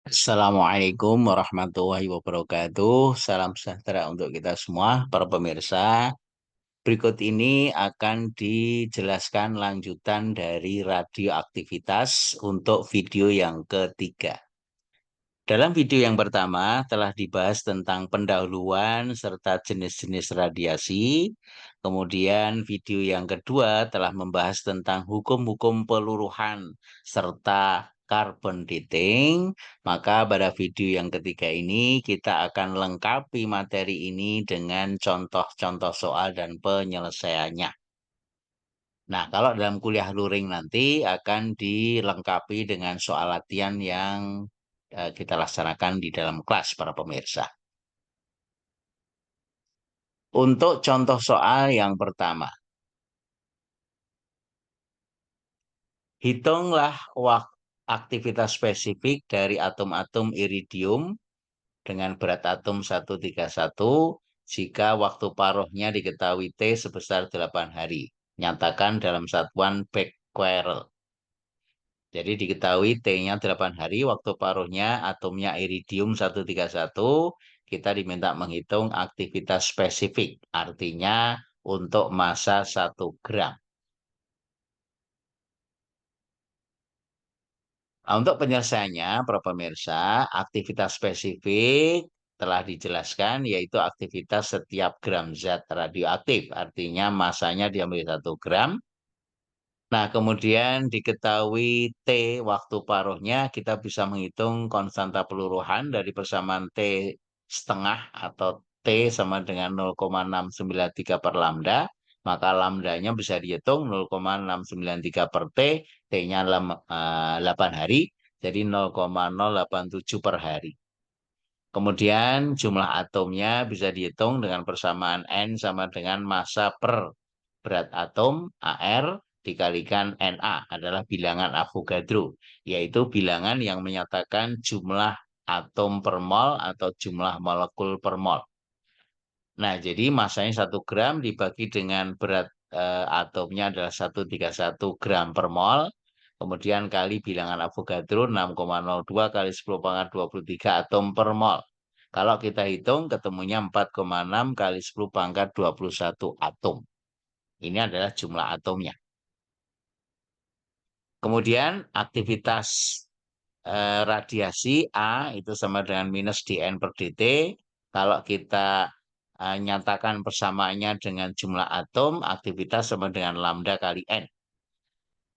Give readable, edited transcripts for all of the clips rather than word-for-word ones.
Assalamualaikum warahmatullahi wabarakatuh. Salam sejahtera untuk kita semua, para pemirsa. Berikut ini akan dijelaskan lanjutan dari radioaktivitas untuk video yang ketiga. Dalam video yang pertama telah dibahas tentang pendahuluan serta jenis-jenis radiasi. Kemudian video yang kedua telah membahas tentang hukum-hukum peluruhan serta carbon dating. Maka pada video yang ketiga ini kita akan lengkapi materi ini dengan contoh-contoh soal dan penyelesaiannya. Nah, kalau dalam kuliah luring nanti akan dilengkapi dengan soal latihan yang kita laksanakan di dalam kelas para pemirsa. Untuk contoh soal yang pertama, hitunglah aktivitas spesifik dari atom-atom iridium dengan berat atom 131 jika waktu paruhnya diketahui T sebesar 8 hari. Nyatakan dalam satuan becquerel. Jadi diketahui T-nya 8 hari, waktu paruhnya atomnya iridium 131, kita diminta menghitung aktivitas spesifik, artinya untuk massa 1 gram. Nah, untuk penyelesaiannya, para pemirsa, aktivitas spesifik telah dijelaskan, yaitu aktivitas setiap gram zat radioaktif, artinya massanya diambil 1 gram. Nah, kemudian diketahui T waktu paruhnya, kita bisa menghitung konstanta peluruhan dari persamaan T setengah atau T sama dengan 0,693 per lambda. Maka lambdanya bisa dihitung 0,693 per T, T-nya 8 hari, jadi 0,087 per hari. Kemudian jumlah atomnya bisa dihitung dengan persamaan N sama dengan massa per berat atom AR dikalikan Na adalah bilangan Avogadro, yaitu bilangan yang menyatakan jumlah atom per mol atau jumlah molekul per mol. Nah, jadi massanya 1 gram dibagi dengan berat atomnya adalah 131 gram per mol. Kemudian kali bilangan Avogadro 6,02 kali 10 pangkat 23 atom per mol. Kalau kita hitung ketemunya 4,6 kali 10 pangkat 21 atom. Ini adalah jumlah atomnya. Kemudian aktivitas radiasi A itu sama dengan minus dN per dt. Kalau kita nyatakan persamaannya dengan jumlah atom, aktivitas sama dengan lambda kali N.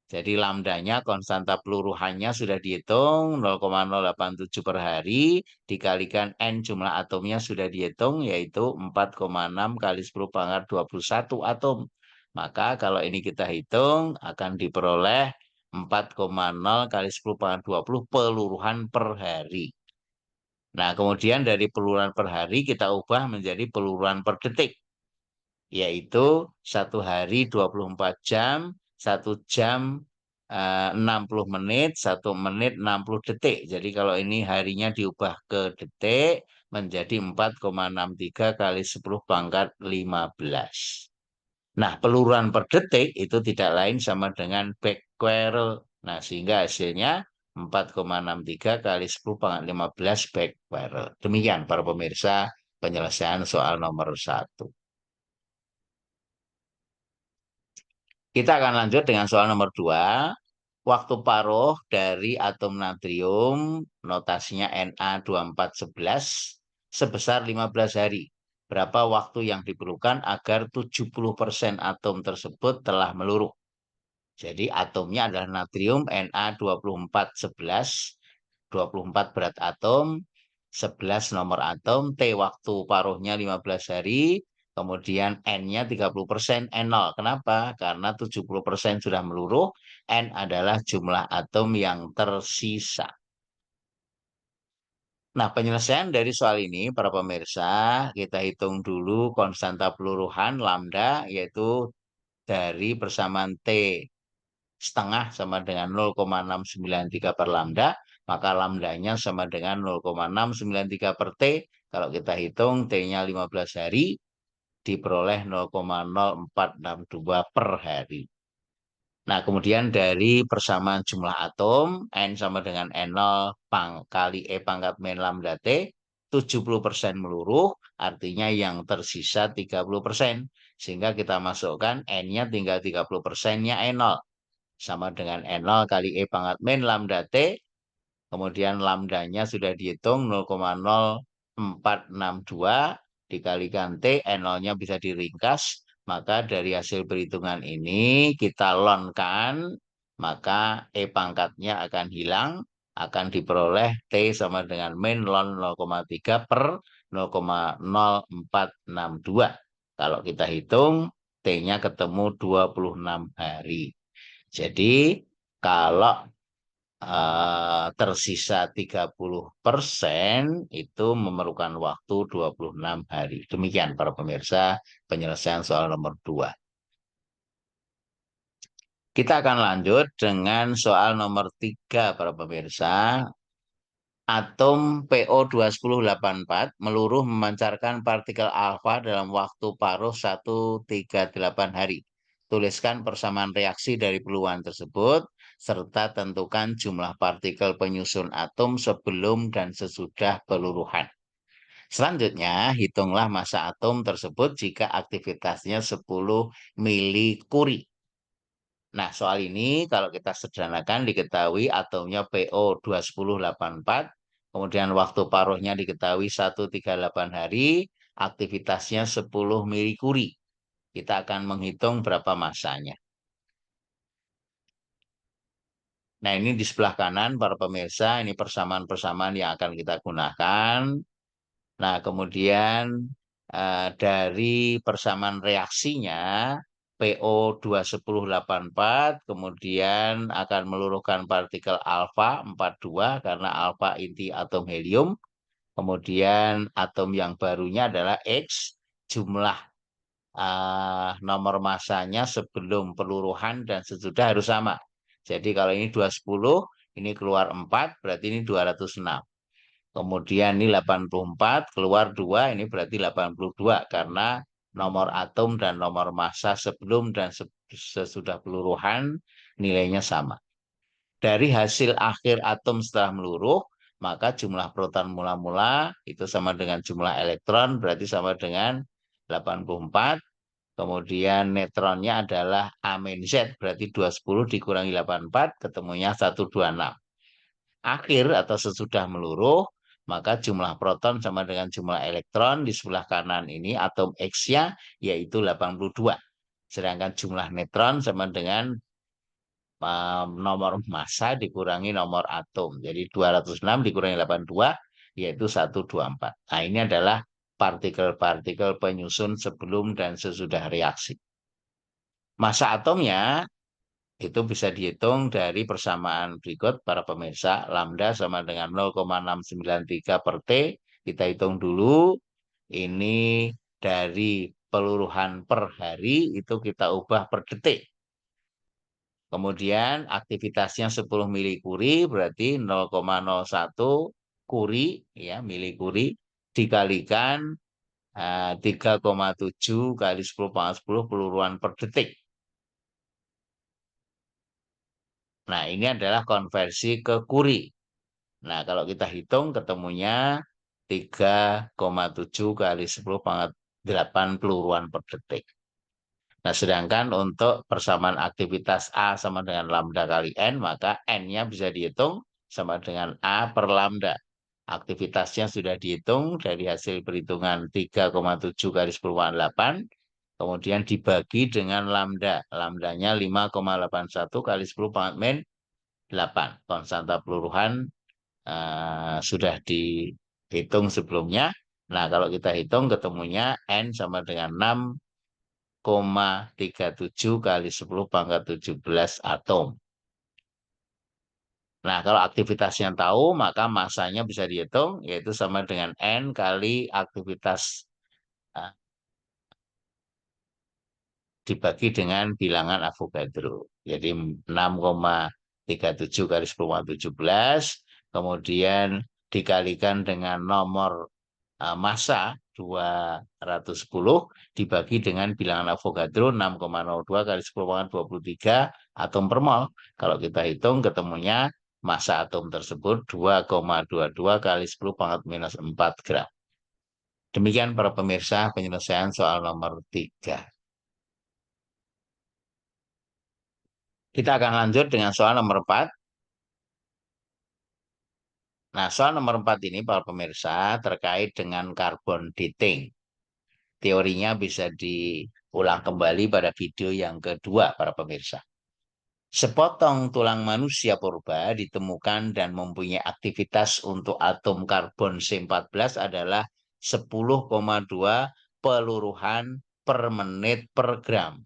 Jadi lambdanya konstanta peluruhannya sudah dihitung 0,087 per hari dikalikan N jumlah atomnya sudah dihitung yaitu 4,6 kali 10 pangkat 21 atom. Maka kalau ini kita hitung akan diperoleh 4,0 kali 10 pangkat 20 peluruhan per hari. Nah, kemudian dari peluruhan per hari kita ubah menjadi peluruhan per detik. Yaitu 1 hari 24 jam, 1 jam 60 menit, 1 menit 60 detik. Jadi kalau ini harinya diubah ke detik menjadi 4,63 kali 10 pangkat 15. Nah, peluruhan per detik itu tidak lain sama dengan becquerel. Nah, sehingga hasilnya 4,63 kali 10 pangkat 15 becquerel. Demikian para pemirsa penyelesaian soal nomor 1. Kita akan lanjut dengan soal nomor 2. Waktu paruh dari atom natrium, notasinya Na2411, sebesar 15 hari. Berapa waktu yang diperlukan agar 70% atom tersebut telah meluruh? Jadi atomnya adalah natrium Na2411, 24 berat atom, 11 nomor atom, T waktu paruhnya 15 hari, kemudian N-nya 30%, N0. Kenapa? Karena 70% sudah meluruh, N adalah jumlah atom yang tersisa. Nah, penyelesaian dari soal ini, para pemirsa, kita hitung dulu konstanta peluruhan lambda, yaitu dari persamaan T setengah sama dengan 0,693 per lambda, maka lambdanya sama dengan 0,693 per T. Kalau kita hitung T-nya 15 hari, diperoleh 0,0462 per hari. Nah, kemudian dari persamaan jumlah atom, N sama dengan N0 kali E pangkat min lambda T, 70% meluruh, artinya yang tersisa 30%. Sehingga kita masukkan N-nya tinggal 30%-nya N0. Sama dengan N0 kali E pangkat min lambda T, kemudian lambdanya sudah dihitung 0,0462 dikalikan T, N0-nya bisa diringkas. Maka dari hasil perhitungan ini kita lonkan, maka E pangkatnya akan hilang, akan diperoleh T sama dengan min ln 0,3 per 0,0462. Kalau kita hitung, T-nya ketemu 26 hari. Jadi kalau tersisa 30% itu memerlukan waktu 26 hari. Demikian para pemirsa penyelesaian soal nomor 2. Kita akan lanjut dengan soal nomor 3 para pemirsa. Atom PO21084 meluruh memancarkan partikel alfa dalam waktu paruh 138 hari. Tuliskan persamaan reaksi dari peluang tersebut, serta tentukan jumlah partikel penyusun atom sebelum dan sesudah peluruhan. Selanjutnya, hitunglah massa atom tersebut jika aktivitasnya 10 milikuri. Nah, soal ini kalau kita sederhanakan diketahui atomnya PO21084, kemudian waktu paruhnya diketahui 138 hari, aktivitasnya 10 milikuri. Kita akan menghitung berapa massanya. Nah, ini di sebelah kanan para pemirsa, ini persamaan-persamaan yang akan kita gunakan. Nah, kemudian dari persamaan reaksinya, PO21084 kemudian akan meluruhkan partikel alfa 42 karena alfa inti atom helium. Kemudian atom yang barunya adalah X, jumlah nomor massanya sebelum peluruhan dan sesudah harus sama. Jadi kalau ini 210, ini keluar 4, berarti ini 206. Kemudian ini 84, keluar 2, ini berarti 82 karena nomor atom dan nomor massa sebelum dan sesudah peluruhan nilainya sama. Dari hasil akhir atom setelah meluruh, maka jumlah proton mula-mula itu sama dengan jumlah elektron, berarti sama dengan 84. Kemudian neutronnya adalah A-Z, berarti 210 dikurangi 84, ketemunya 126. Akhir atau sesudah meluruh, maka jumlah proton sama dengan jumlah elektron di sebelah kanan ini atom X-nya yaitu 82. Sedangkan jumlah neutron sama dengan nomor massa dikurangi nomor atom. Jadi 206 dikurangi 82 yaitu 124. Nah, ini adalah partikel-partikel penyusun sebelum dan sesudah reaksi. Massa atomnya itu bisa dihitung dari persamaan berikut para pemirsa. Lambda sama dengan 0,693 per T. Kita hitung dulu. Ini dari peluruhan per hari itu kita ubah per detik. Kemudian aktivitasnya 10 milikuri berarti 0,01 kuri ya milikuri dikalikan 3,7 kali 10 pangkat 10 peluruan per detik. Nah, ini adalah konversi ke kuri. Nah, kalau kita hitung ketemunya 3,7 kali 10 pangkat 8 peluruan per detik. Nah, sedangkan untuk persamaan aktivitas A sama dengan lambda kali N, maka N-nya bisa dihitung sama dengan A per lambda. Aktivitasnya sudah dihitung dari hasil perhitungan 3,7 kali 10 pangkat 8, kemudian dibagi dengan lambda. Lambdanya 5,81 kali 10 pangkat min 8. Konstanta peluruhan sudah dihitung sebelumnya. Nah, kalau kita hitung ketemunya N sama dengan 6,37 kali 10 pangkat 17 atom. Nah, kalau aktivitasnya tahu, maka massanya bisa dihitung, yaitu sama dengan N kali aktivitas uh, dibagi dengan bilangan Avogadro. Jadi 6,37 kali 10 pangkat 17, kemudian dikalikan dengan nomor massa 210 dibagi dengan bilangan Avogadro 6,02 kali 10 pangkat 23 atom per mol. Kalau kita hitung ketemunya massa atom tersebut 2,22 kali 10 pangkat minus 4 gram. Demikian para pemirsa penyelesaian soal nomor 3. Kita akan lanjut dengan soal nomor 4. Nah, soal nomor 4 ini para pemirsa terkait dengan carbon dating. Teorinya bisa diulang kembali pada video yang kedua para pemirsa. Sepotong tulang manusia purba ditemukan dan mempunyai aktivitas untuk atom karbon C14 adalah 10,2 peluruhan per menit per gram.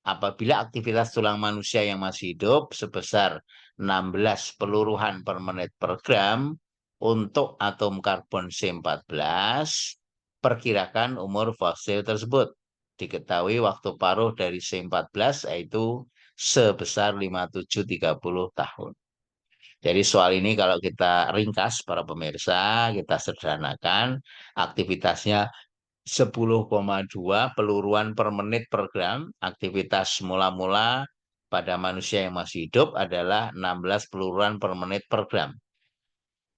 Apabila aktivitas tulang manusia yang masih hidup sebesar 16 peluruhan per menit per gram untuk atom karbon C14, perkirakan umur fosil tersebut. Diketahui waktu paruh dari C14 yaitu sebesar 5730 tahun. Jadi soal ini kalau kita ringkas para pemirsa, kita sederhanakan aktivitasnya 10,2 peluruan per menit per gram. Aktivitas mula-mula pada manusia yang masih hidup adalah 16 peluruan per menit per gram.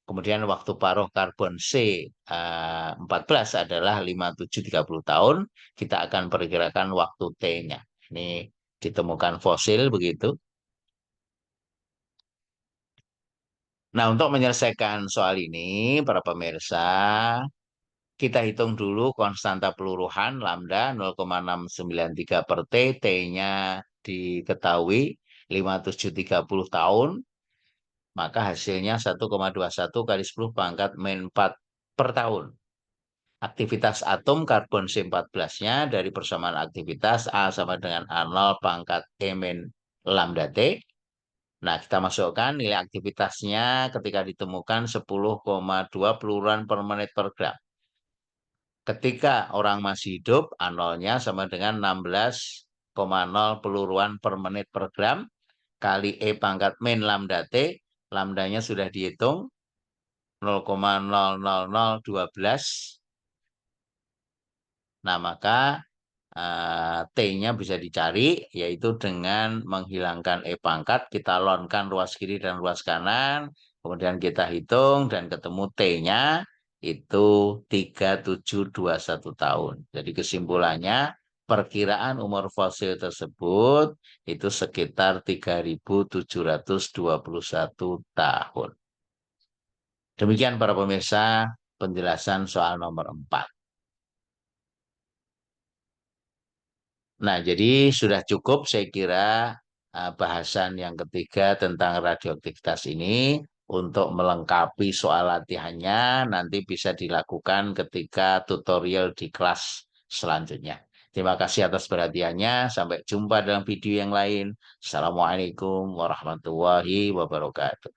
Kemudian waktu paruh karbon C14 adalah 5730 tahun. Kita akan perkirakan waktu T-nya. Ini ditemukan fosil begitu. Nah, untuk menyelesaikan soal ini, para pemirsa, kita hitung dulu konstanta peluruhan lambda 0,693 per T, T-nya diketahui 5730 tahun, maka hasilnya 1,21 kali 10 pangkat min 4 per tahun. Aktivitas atom karbon C14-nya dari persamaan aktivitas A sama dengan A0 pangkat E min lambda T. Nah, kita masukkan nilai aktivitasnya ketika ditemukan 10,2 peluruan per menit per gram. Ketika orang masih hidup, A0-nya sama dengan 16,0 peluruan per menit per gram, kali E pangkat min lambda T, lambdanya sudah dihitung, 0,00012. Nah, maka T-nya bisa dicari, yaitu dengan menghilangkan E pangkat, kita lonkan ruas kiri dan ruas kanan, kemudian kita hitung dan ketemu T-nya itu 3721 tahun. Jadi kesimpulannya, perkiraan umur fosil tersebut itu sekitar 3721 tahun. Demikian para pemirsa penjelasan soal nomor 4. Nah, jadi sudah cukup saya kira bahasan yang ketiga tentang radioaktivitas ini. Untuk melengkapi soal latihannya nanti bisa dilakukan ketika tutorial di kelas selanjutnya. Terima kasih atas perhatiannya. Sampai jumpa dalam video yang lain. Assalamualaikum warahmatullahi wabarakatuh.